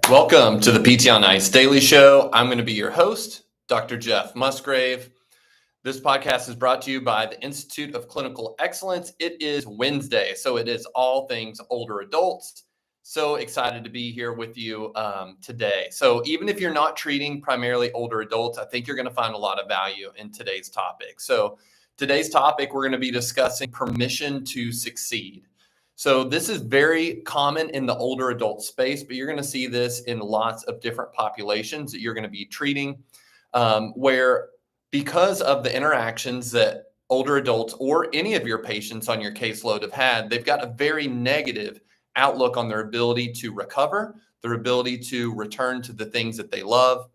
Welcome to the PT on Ice Daily Show. I'm going to be your host, Dr. Jeff Musgrave. This podcast is brought to you by the Institute of Clinical Excellence. It is Wednesday, so it is all things older adults. So excited to be here with you today. So even if you're not treating primarily older adults, I think you're going to find a lot of value in today's topic. So today's topic, we're going to be discussing permission to succeed. So this is very common in the older adult space, but you're going to see this in lots of different populations that you're going to be treating, where because of the interactions that older adults or any of your patients on your caseload have had, they've got a very negative outlook on their ability to recover, their ability to return to the things that they love.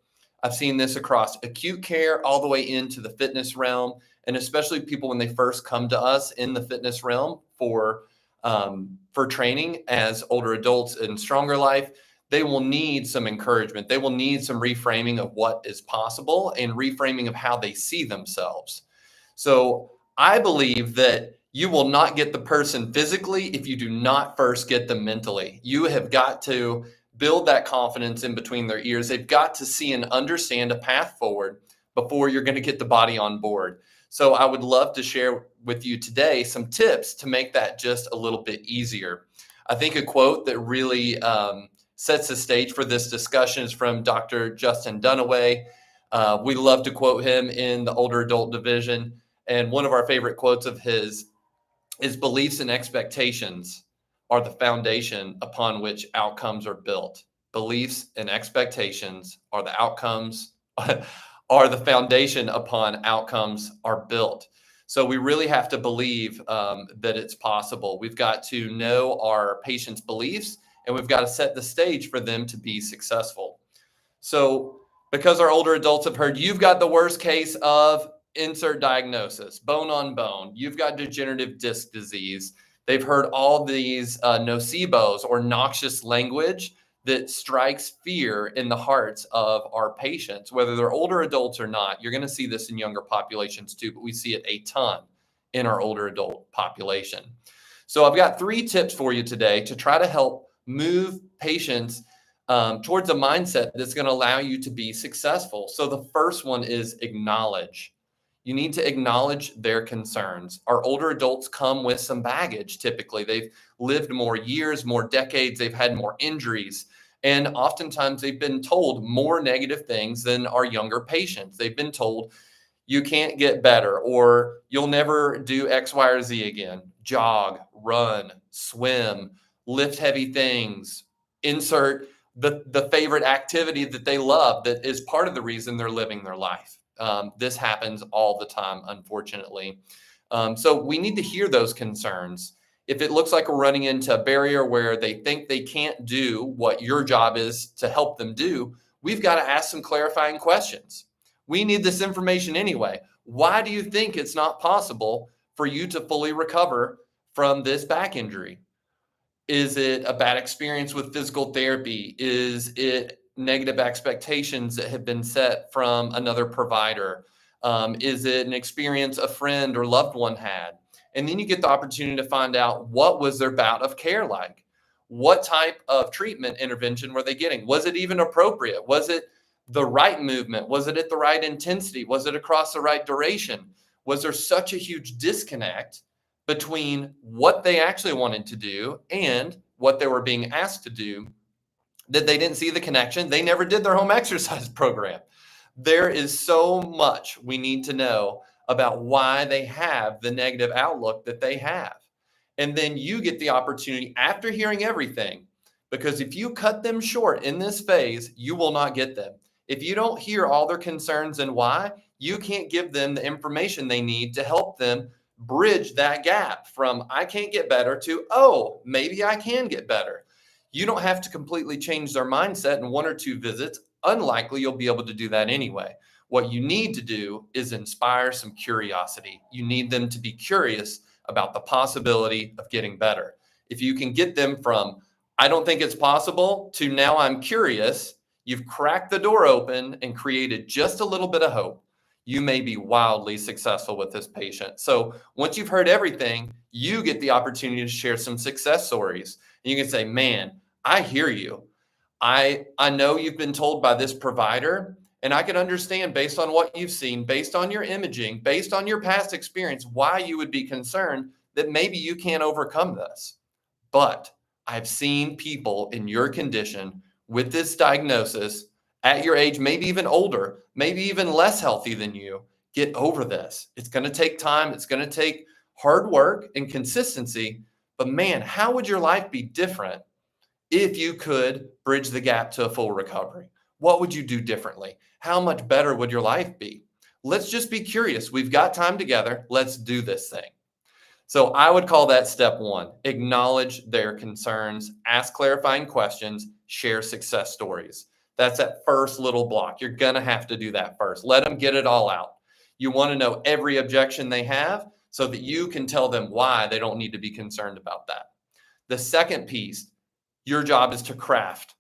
I've seen this across acute care all the way into the fitness realm, and especially people when they first come to us in the fitness realm for training as older adults in Stronger Life. They will need some encouragement. They will need some reframing of what is possible and reframing of how they see themselves. So I believe that you will not get the person physically if you do not first get them mentally. You have got to build that confidence in between their ears. They've got to see and understand a path forward before you're going to get the body on board. So I would love to share with you today some tips to make that just a little bit easier. I think a quote that really sets the stage for this discussion is from Dr. Justin Dunaway. We love to quote him in the older adult division. And one of our favorite quotes of his is, "Beliefs and expectations are the foundation upon which outcomes are built." Beliefs and expectations are the outcomes are the foundation upon outcomes are built. So we really have to believe that it's possible. We've got to know our patients' beliefs, and we've got to set the stage for them to be successful. So because our older adults have heard, you've got the worst case of insert diagnosis, bone on bone, you've got degenerative disc disease. They've heard all these nocebos or noxious language that strikes fear in the hearts of our patients, whether they're older adults or not. You're going to see this in younger populations too, but we see it a ton in our older adult population. So I've got 3 tips for you today to try to help move patients towards a mindset that's going to allow you to be successful. So the first one is acknowledge. You need to acknowledge their concerns. Our older adults come with some baggage. Typically, they've lived more years, more decades, they've had more injuries. And oftentimes they've been told more negative things than our younger patients. They've been told, you can't get better, or you'll never do X, Y, or Z again. Jog, run, swim, lift heavy things, insert the favorite activity that they love that is part of the reason they're living their life. This happens all the time, unfortunately. So we need to hear those concerns. If it looks like we're running into a barrier where they think they can't do what your job is to help them do, we've got to ask some clarifying questions. We need this information anyway. Why do you think it's not possible for you to fully recover from this back injury? Is it a bad experience with physical therapy? Is it negative expectations that have been set from another provider? Is it an experience a friend or loved one had? And then you get the opportunity to find out, what was their bout of care like? What type of treatment intervention were they getting? Was it even appropriate? Was it the right movement? Was it at the right intensity? Was it across the right duration? Was there such a huge disconnect between what they actually wanted to do and what they were being asked to do that they didn't see the connection? They never did their home exercise program. There is so much we need to know about why they have the negative outlook that they have. And then you get the opportunity after hearing everything, because if you cut them short in this phase, you will not get them. If you don't hear all their concerns and why, you can't give them the information they need to help them bridge that gap from I can't get better to, oh, maybe I can get better. You don't have to completely change their mindset in 1 or 2 visits. Unlikely you'll be able to do that anyway. What you need to do is inspire some curiosity. You need them to be curious about the possibility of getting better. If you can get them from, I don't think it's possible, to now I'm curious, you've cracked the door open and created just a little bit of hope. You may be wildly successful with this patient. So once you've heard everything, you get the opportunity to share some success stories. And you can say, man, I hear you. I know you've been told by this provider, and I can understand based on what you've seen, based on your imaging, based on your past experience, why you would be concerned that maybe you can't overcome this. But I've seen people in your condition with this diagnosis at your age, maybe even older, maybe even less healthy than you, get over this. It's going to take time. It's going to take hard work and consistency. But man, how would your life be different if you could bridge the gap to a full recovery? What would you do differently? How much better would your life be? Let's just be curious. We've got time together. Let's do this thing. So I would call that step one. Acknowledge their concerns, ask clarifying questions, share success stories. That's that first little block. You're going to have to do that first. Let them get it all out. You want to know every objection they have so that you can tell them why they don't need to be concerned about that. The second piece, your job is to craft.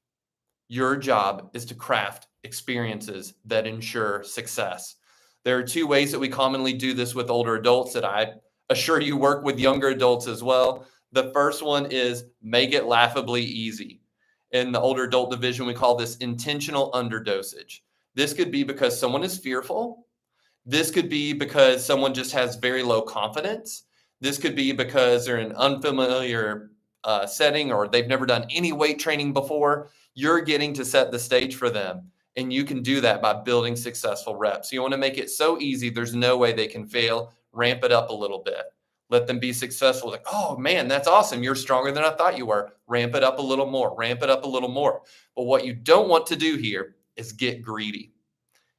Your job is to craft experiences that ensure success. There are two ways that we commonly do this with older adults that I assure you work with younger adults as well. The first one is make it laughably easy. In the older adult division, we call this intentional underdosage. This could be because someone is fearful. This could be because someone just has very low confidence. This could be because they're in an unfamiliar setting or they've never done any weight training before. You're getting to set the stage for them. And you can do that by building successful reps. You want to make it so easy, there's no way they can fail. Ramp it up a little bit. Let them be successful. Like, oh man, that's awesome. You're stronger than I thought you were. Ramp it up a little more. Ramp it up a little more. But what you don't want to do here is get greedy.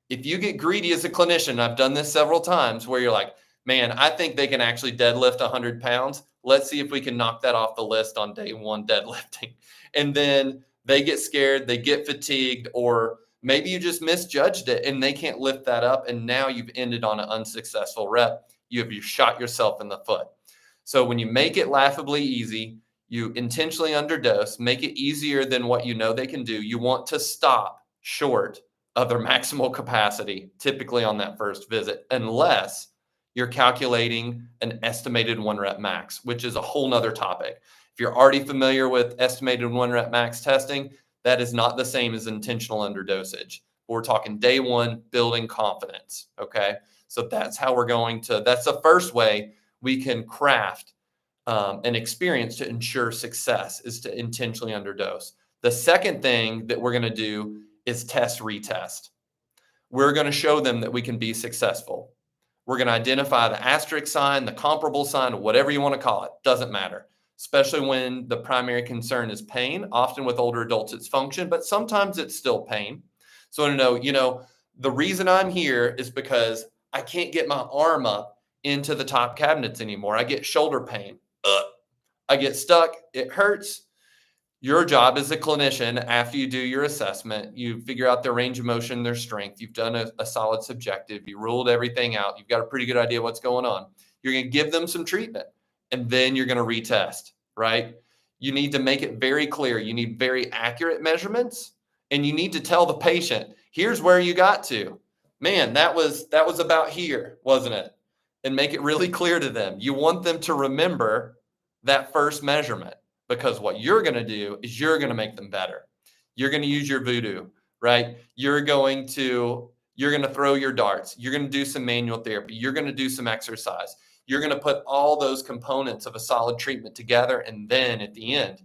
If you get greedy as a clinician, I've done this several times where you're like, man, I think they can actually deadlift 100 pounds. Let's see if we can knock that off the list on day one deadlifting. And then they get scared, they get fatigued, or maybe you just misjudged it and they can't lift that up. And now you've ended on an unsuccessful rep. You shot yourself in the foot. So when you make it laughably easy, you intentionally underdose, make it easier than what you know they can do. You want to stop short of their maximal capacity, typically on that first visit, unless you're calculating an estimated 1 rep max, which is a whole nother topic. If you're already familiar with estimated 1 rep max testing, that is not the same as intentional underdosage. We're talking day one, building confidence, okay? So that's how we're going to, that's the first way we can craft an experience to ensure success is to intentionally underdose. The second thing that we're going to do is test, retest. We're going to show them that we can be successful. We're going to identify the asterisk sign, the comparable sign, whatever you want to call it, doesn't matter. Especially when the primary concern is pain. Often with older adults, it's function, but sometimes it's still pain. So to know, the reason I'm here is because I can't get my arm up into the top cabinets anymore. I get shoulder pain. I get stuck. It hurts. Your job as a clinician, after you do your assessment, you figure out their range of motion, their strength. You've done a solid subjective. You ruled everything out. You've got a pretty good idea what's going on. You're going to give them some treatment, and then you're going to retest, right? You need to make it very clear. You need very accurate measurements, and you need to tell the patient, here's where you got to. Man, that was about here, wasn't it? And make it really clear to them. You want them to remember that first measurement, because what you're going to do is you're going to make them better. You're going to use your voodoo, right? You're going to throw your darts. You're going to do some manual therapy. You're going to do some exercise. You're going to put all those components of a solid treatment together. And then at the end,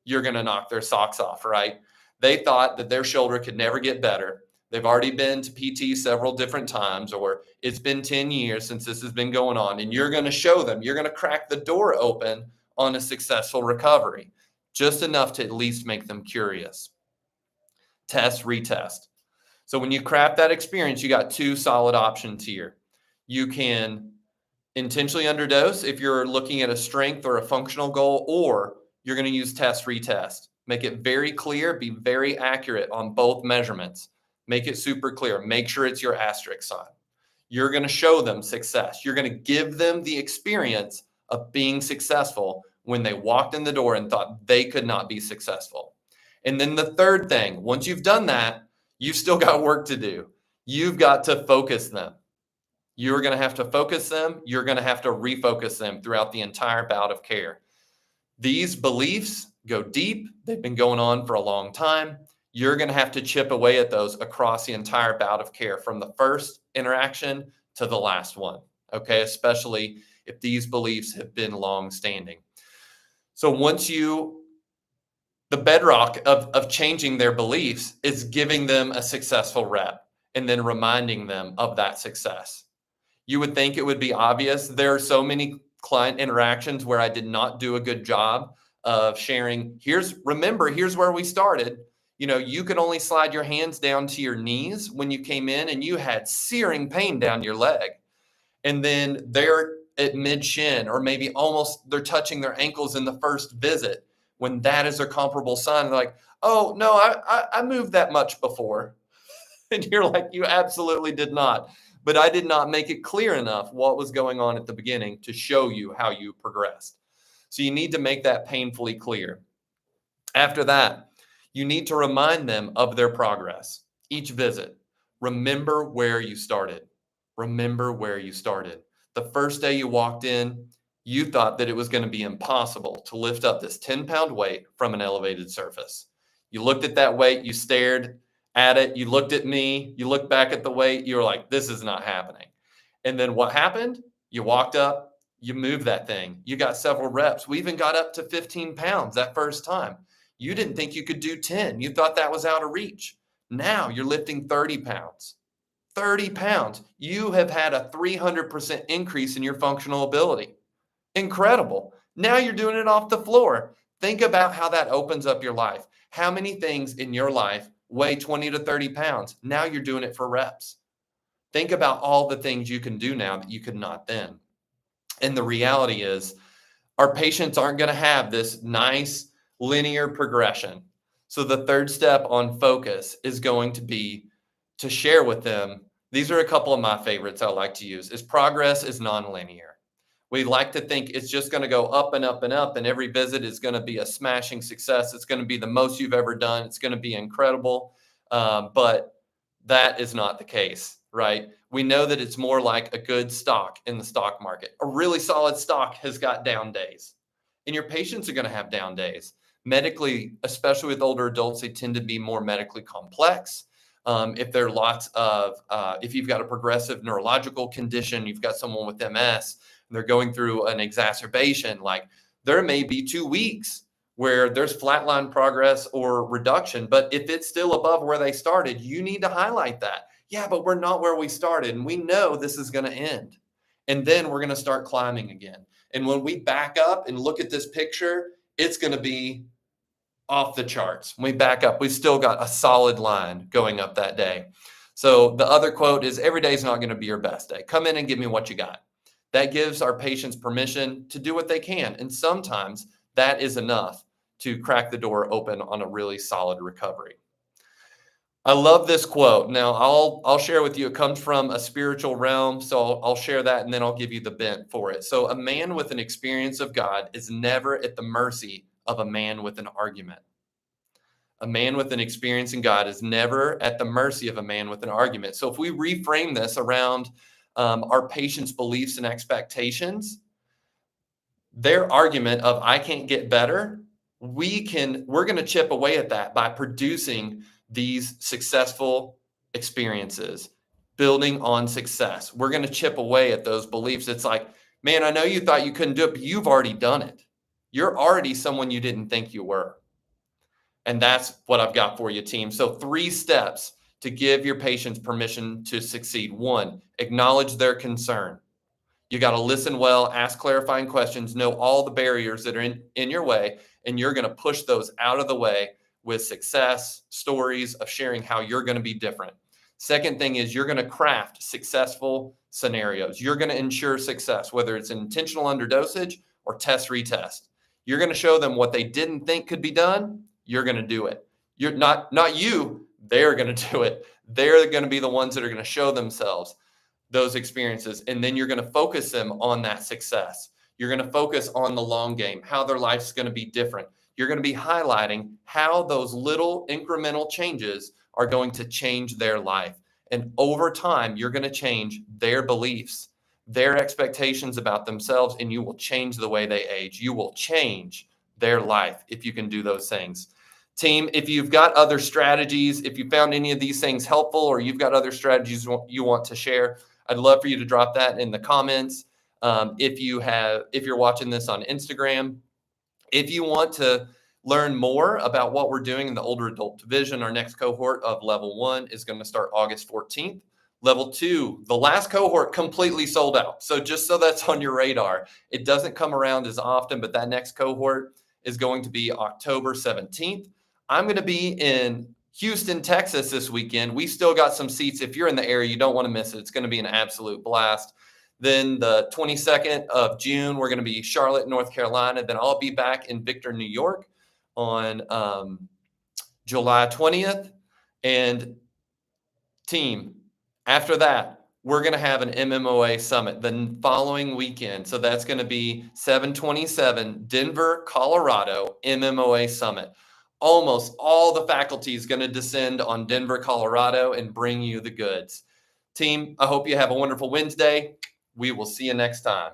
you're going to knock their socks off, right? They thought that their shoulder could never get better. They've already been to PT several different times, or it's been 10 years since this has been going on. And you're going to show them, you're going to crack the door open on a successful recovery, just enough to at least make them curious. Test, retest. So when you craft that experience, you got two solid options here. You can intentionally underdose if you're looking at a strength or a functional goal, or you're going to use test, retest. Make it very clear, be very accurate on both measurements. Make it super clear. Make sure it's your asterisk sign. You're going to show them success. You're going to give them the experience of being successful when they walked in the door and thought they could not be successful. And then the third thing, once you've done that, you've still got work to do. You've got to focus them. You're going to have to focus them. You're going to have to refocus them throughout the entire bout of care. These beliefs go deep. They've been going on for a long time. You're going to have to chip away at those across the entire bout of care, from the first interaction to the last one. Okay, especially if these beliefs have been long standing. So the bedrock of changing their beliefs is giving them a successful rep and then reminding them of that success. You would think it would be obvious. There are so many client interactions where I did not do a good job of sharing. Here's where we started. You could only slide your hands down to your knees when you came in, and you had searing pain down your leg. And then they're at mid shin, or maybe almost they're touching their ankles in the first visit, when that is a comparable sign. They're like, oh no, I moved that much before. And you're like, you absolutely did not. But I did not make it clear enough what was going on at the beginning to show you how you progressed. So you need to make that painfully clear. After that, you need to remind them of their progress. Each visit, remember where you started. Remember where you started. The first day you walked in, you thought that it was going to be impossible to lift up this 10-pound weight from an elevated surface. You looked at that weight, you stared at it, you looked at me, you looked back at the weight, you were like, this is not happening. And then what happened? You walked up, you moved that thing. You got several reps. We even got up to 15 pounds that first time. You didn't think you could do 10. You thought that was out of reach. Now you're lifting 30 pounds. 30 pounds. You have had a 300% increase in your functional ability. Incredible. Now you're doing it off the floor. Think about how that opens up your life. How many things in your life weigh 20 to 30 pounds? Now you're doing it for reps. Think about all the things you can do now that you could not then. And the reality is, our patients aren't going to have this nice linear progression. So the third step on focus is going to be to share with them. These are a couple of my favorites I like to use. Is progress is nonlinear. We like to think it's just going to go up and up and up, and every visit is going to be a smashing success. It's going to be the most you've ever done. It's going to be incredible. But that is not the case, right? We know that it's more like a good stock in the stock market. A really solid stock has got down days, and your patients are going to have down days. Medically, especially with older adults, they tend to be more medically complex. If there are lots of, if you've got a progressive neurological condition, you've got someone with MS, and they're going through an exacerbation, like there may be 2 weeks where there's flatline progress or reduction. But if it's still above where they started, you need to highlight that. Yeah, but we're not where we started, and we know this is going to end. And then we're going to start climbing again. And when we back up and look at this picture, it's going to be off the charts. When we back up, we've still got a solid line going up that day. So the other quote is, every day is not going to be your best day. Come in and give me what you got. That gives our patients permission to do what they can. And sometimes that is enough to crack the door open on a really solid recovery. I love this quote. Now, I'll share with you. It comes from a spiritual realm, so I'll share that, and then I'll give you the bent for it. So a man with an experience of God is never at the mercy of a man with an argument. A man with an experience in God is never at the mercy of a man with an argument. So if we reframe this around our patients' beliefs and expectations, their argument of I can't get better, we're going to chip away at that by producing these successful experiences, building on success. We're going to chip away at those beliefs. It's like, man, I know you thought you couldn't do it, but you've already done it. You're already someone you didn't think you were. And that's what I've got for you, team. So 3 steps to give your patients permission to succeed. 1, acknowledge their concern. You got to listen well, ask clarifying questions, know all the barriers that are in your way, and you're going to push those out of the way with success stories of sharing how you're going to be different. Second thing is, you're going to craft successful scenarios. You're going to ensure success, whether it's intentional underdosage or test retest. You're going to show them what they didn't think could be done. You're going to do it. You're not you. They're going to do it. They're going to be the ones that are going to show themselves those experiences. And then you're going to focus them on that success. You're going to focus on the long game, how their life's going to be different. You're going to be highlighting how those little incremental changes are going to change their life. And over time, you're going to change their beliefs, their expectations about themselves, and you will change the way they age. You will change their life if you can do those things. Team, if you've got other strategies, if you found any of these things helpful, or you've got other strategies you want to share, I'd love for you to drop that in the comments. If you're watching this on Instagram, if you want to learn more about what we're doing in the older adult division, our next cohort of level 1 is going to start August 14th. Level 2, the last cohort completely sold out. So just so that's on your radar, it doesn't come around as often, but that next cohort is going to be October 17th. I'm going to be in Houston, Texas this weekend. We still got some seats. If you're in the area, you don't want to miss it. It's going to be an absolute blast. Then the 22nd of June, we're going to be Charlotte, North Carolina. Then I'll be back in Victor, New York on July 20th. And team, after that, we're going to have an MMOA summit the following weekend. So that's going to be 7/27, Denver, Colorado, MMOA summit. Almost all the faculty is going to descend on Denver, Colorado, and bring you the goods. Team, I hope you have a wonderful Wednesday. We will see you next time.